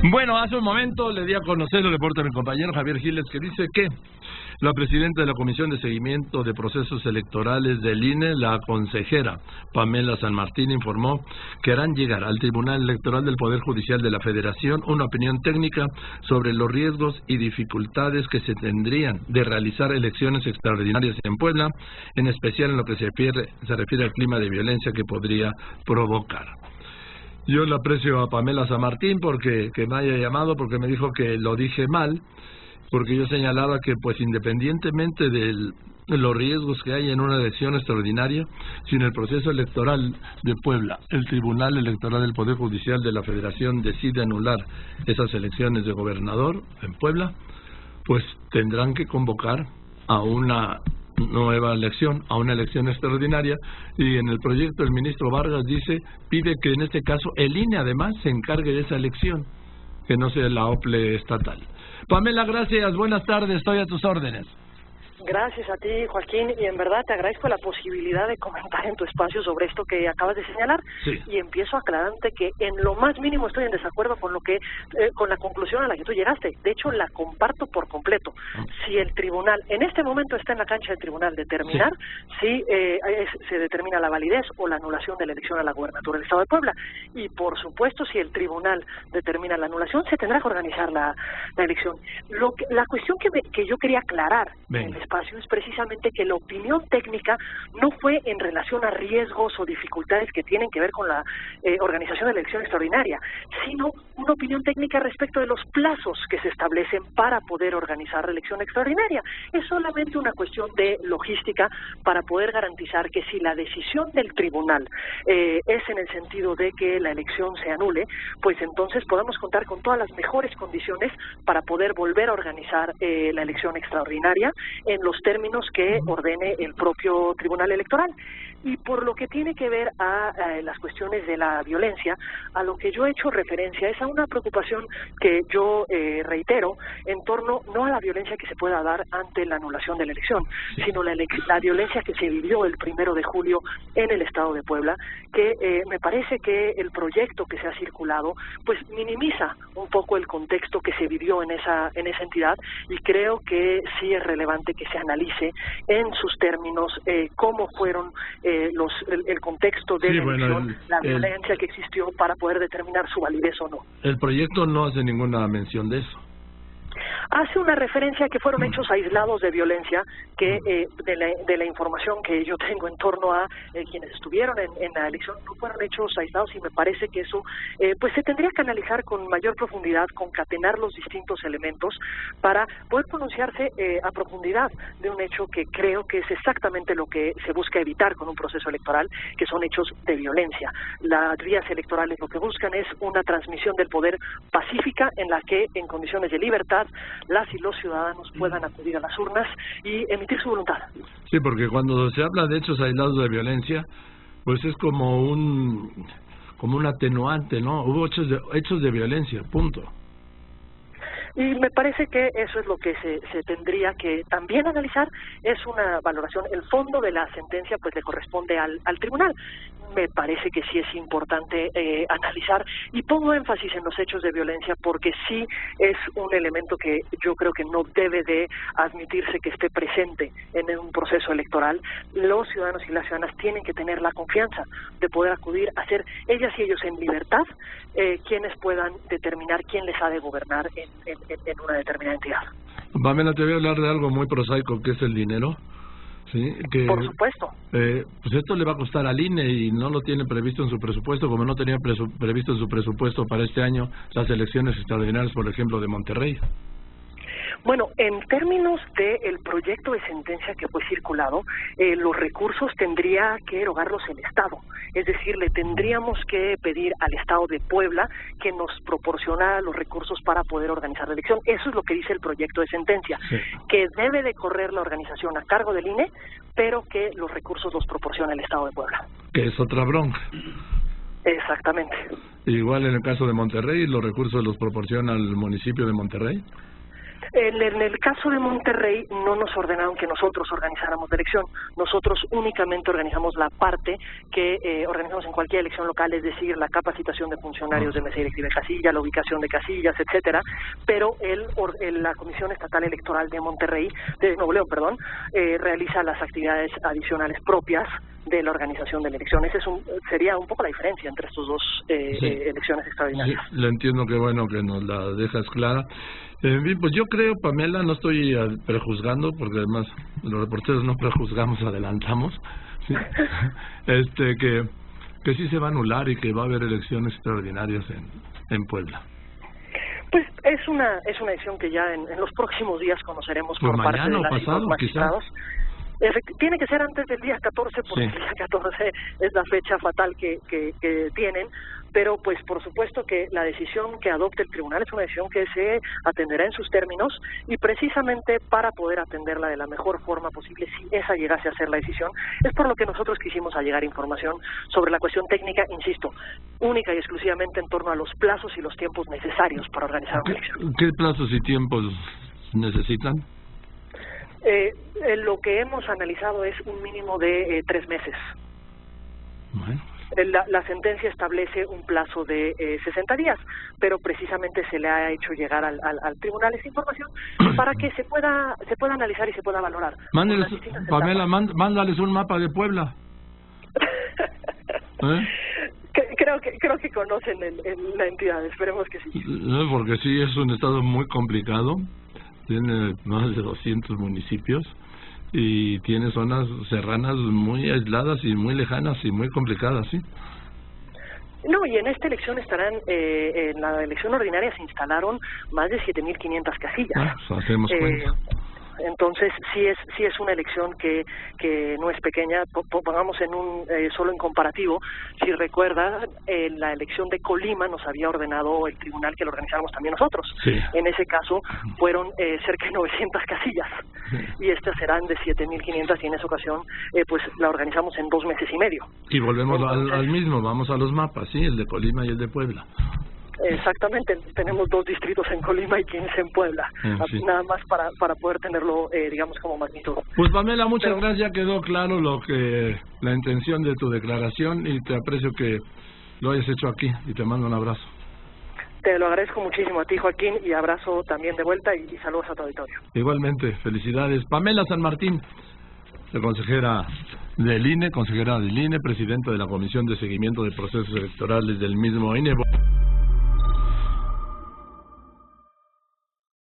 Bueno, hace un momento le di a conocer el reporte a mi compañero Javier Giles, que dice que la presidenta de la Comisión de Seguimiento de Procesos Electorales del INE, la consejera Pamela San Martín, informó que harán llegar al Tribunal Electoral del Poder Judicial de la Federación una opinión técnica sobre los riesgos y dificultades que se tendrían de realizar elecciones extraordinarias en Puebla, en especial en lo que se refiere al clima de violencia que podría provocar. Yo le aprecio a Pamela San Martín porque me haya llamado, porque me dijo que lo dije mal, porque yo señalaba que pues independientemente de los riesgos que hay en una elección extraordinaria, si en el proceso electoral de Puebla el Tribunal Electoral del Poder Judicial de la Federación decide anular esas elecciones de gobernador en Puebla, pues tendrán que convocar a una nueva elección, a una elección extraordinaria, y en el proyecto el ministro Vargas pide que en este caso el INE además se encargue de esa elección, que no sea la OPLE estatal. Pamela, gracias, buenas tardes, estoy a tus órdenes. Gracias a ti, Joaquín, y en verdad te agradezco la posibilidad de comentar en tu espacio sobre esto que acabas de señalar. Sí. Y empiezo aclarándote que en lo más mínimo estoy en desacuerdo con con la conclusión a la que tú llegaste. De hecho, la comparto por completo. Si el tribunal, en este momento está en la cancha del tribunal determinar si se determina la validez o la anulación de la elección a la gubernatura del Estado de Puebla. Y por supuesto, si el tribunal determina la anulación, se tendrá que organizar la elección. La cuestión que yo quería aclarar en el espacio es precisamente que la opinión técnica no fue en relación a riesgos o dificultades que tienen que ver con la organización de la elección extraordinaria, sino una opinión técnica respecto de los plazos que se establecen para poder organizar la elección extraordinaria. Es solamente una cuestión de logística para poder garantizar que si la decisión del tribunal es en el sentido de que la elección se anule, pues entonces podamos contar con todas las mejores condiciones para poder volver a organizar la elección extraordinaria en los términos que ordene el propio Tribunal Electoral. Y por lo que tiene que ver a las cuestiones de la violencia, a lo que yo he hecho referencia es a una preocupación que yo reitero en torno no a la violencia que se pueda dar ante la anulación de la elección, sino la violencia que se vivió el 1 de julio en el Estado de Puebla, que me parece que el proyecto que se ha circulado pues minimiza un poco el contexto que se vivió en esa entidad, y creo que sí es relevante que se analice en sus términos cómo fueron el contexto de la elección, la violencia que existió para poder determinar su validez o no. El proyecto no hace ninguna mención de eso. Hace una referencia a que fueron hechos aislados de violencia, que de la información que yo tengo en torno a quienes estuvieron en la elección, no fueron hechos aislados, y me parece que eso pues se tendría que analizar con mayor profundidad, concatenar los distintos elementos para poder pronunciarse a profundidad de un hecho que creo que es exactamente lo que se busca evitar con un proceso electoral, que son hechos de violencia. Las vías electorales lo que buscan es una transmisión del poder pacífica, en la que en condiciones de libertad las y los ciudadanos puedan acudir a las urnas y emitir su voluntad. Sí, porque cuando se habla de hechos aislados de violencia, pues es como un atenuante, ¿no? Hubo hechos de violencia, punto. Y me parece que eso es lo que se tendría que también analizar, es una valoración. El fondo de la sentencia pues le corresponde al tribunal. Me parece que sí es importante analizar, y pongo énfasis en los hechos de violencia porque sí es un elemento que yo creo que no debe de admitirse que esté presente en un proceso electoral. Los ciudadanos y las ciudadanas tienen que tener la confianza de poder acudir a ser ellas y ellos en libertad quienes puedan determinar quién les ha de gobernar en una determinada entidad. Pamela, te voy a hablar de algo muy prosaico, que es el dinero. Sí, que, por supuesto. Pues esto le va a costar al INE y no lo tiene previsto en su presupuesto, como no tenía previsto en su presupuesto para este año las elecciones extraordinarias, por ejemplo, de Monterrey. Bueno, en términos del proyecto de sentencia que fue circulado, los recursos tendría que erogarlos el Estado. Es decir, le tendríamos que pedir al Estado de Puebla que nos proporcionara los recursos para poder organizar la elección. Eso es lo que dice el proyecto de sentencia, que debe de correr la organización a cargo del INE, pero que los recursos los proporciona el Estado de Puebla. Que es otra bronca. Exactamente. Igual en el caso de Monterrey, ¿los recursos los proporciona el municipio de Monterrey? En el caso de Monterrey no nos ordenaron que nosotros organizáramos la elección. Nosotros únicamente organizamos la parte que organizamos en cualquier elección local, es decir, la capacitación de funcionarios de mesa directiva de casilla, la ubicación de casillas, etcétera. Pero la Comisión Estatal Electoral de Monterrey, de Nuevo León, perdón, realiza las actividades adicionales propias de la organización de la elección. Sería un poco la diferencia entre estos dos elecciones extraordinarias. Sí, le entiendo, que bueno que nos la dejas clara. Bien, pues yo creo, Pamela, no estoy prejuzgando, porque además los reporteros no prejuzgamos, adelantamos, ¿sí? que sí se va a anular y que va a haber elecciones extraordinarias en Puebla. Pues es una decisión que ya en los próximos días conoceremos por por parte de mañana o pasado, magistrados. Tiene que ser antes del día 14, porque el día 14 es la fecha fatal que tienen, pero pues por supuesto que la decisión que adopte el tribunal es una decisión que se atenderá en sus términos, y precisamente para poder atenderla de la mejor forma posible, si esa llegase a ser la decisión, es por lo que nosotros quisimos allegar información sobre la cuestión técnica, insisto, única y exclusivamente en torno a los plazos y los tiempos necesarios para organizar una elección. ¿Qué plazos y tiempos necesitan? Lo que hemos analizado es un mínimo de 3 meses. Bueno. La sentencia establece un plazo de 60 días, pero precisamente se le ha hecho llegar al tribunal esa información para que se pueda analizar y se pueda valorar. Mándeles, Pamela, mándales un mapa de Puebla. Creo que conocen la entidad, esperemos que sí. No, porque sí, es un estado muy complicado, tiene más de 200 municipios y tiene zonas serranas muy aisladas y muy lejanas y muy complicadas, ¿sí? No, y en esta elección estarán, en la elección ordinaria se instalaron más de 7.500 casillas. Pues hacemos cuenta. Entonces sí es una elección que no es pequeña. Pongamos solo en comparativo, si recuerda, en la elección de Colima nos había ordenado el tribunal que lo organizáramos también nosotros. Sí. En ese caso fueron cerca de 900 casillas, y estas serán de 7.500, y en esa ocasión pues la organizamos en 2 meses y medio. Y volvemos al mismo, vamos a los mapas, sí, el de Colima y el de Puebla. Exactamente, tenemos 2 distritos en Colima y 15 en Puebla, sí. Nada más para poder tenerlo, digamos, como magnitud. Pues Pamela, muchas gracias, ya quedó claro la intención de tu declaración, y te aprecio que lo hayas hecho aquí, y te mando un abrazo. Te lo agradezco muchísimo a ti, Joaquín, y abrazo también de vuelta, y saludos a tu auditorio. Igualmente, felicidades. Pamela San Martín, consejera del INE, presidenta de la Comisión de Seguimiento de Procesos Electorales del mismo INE.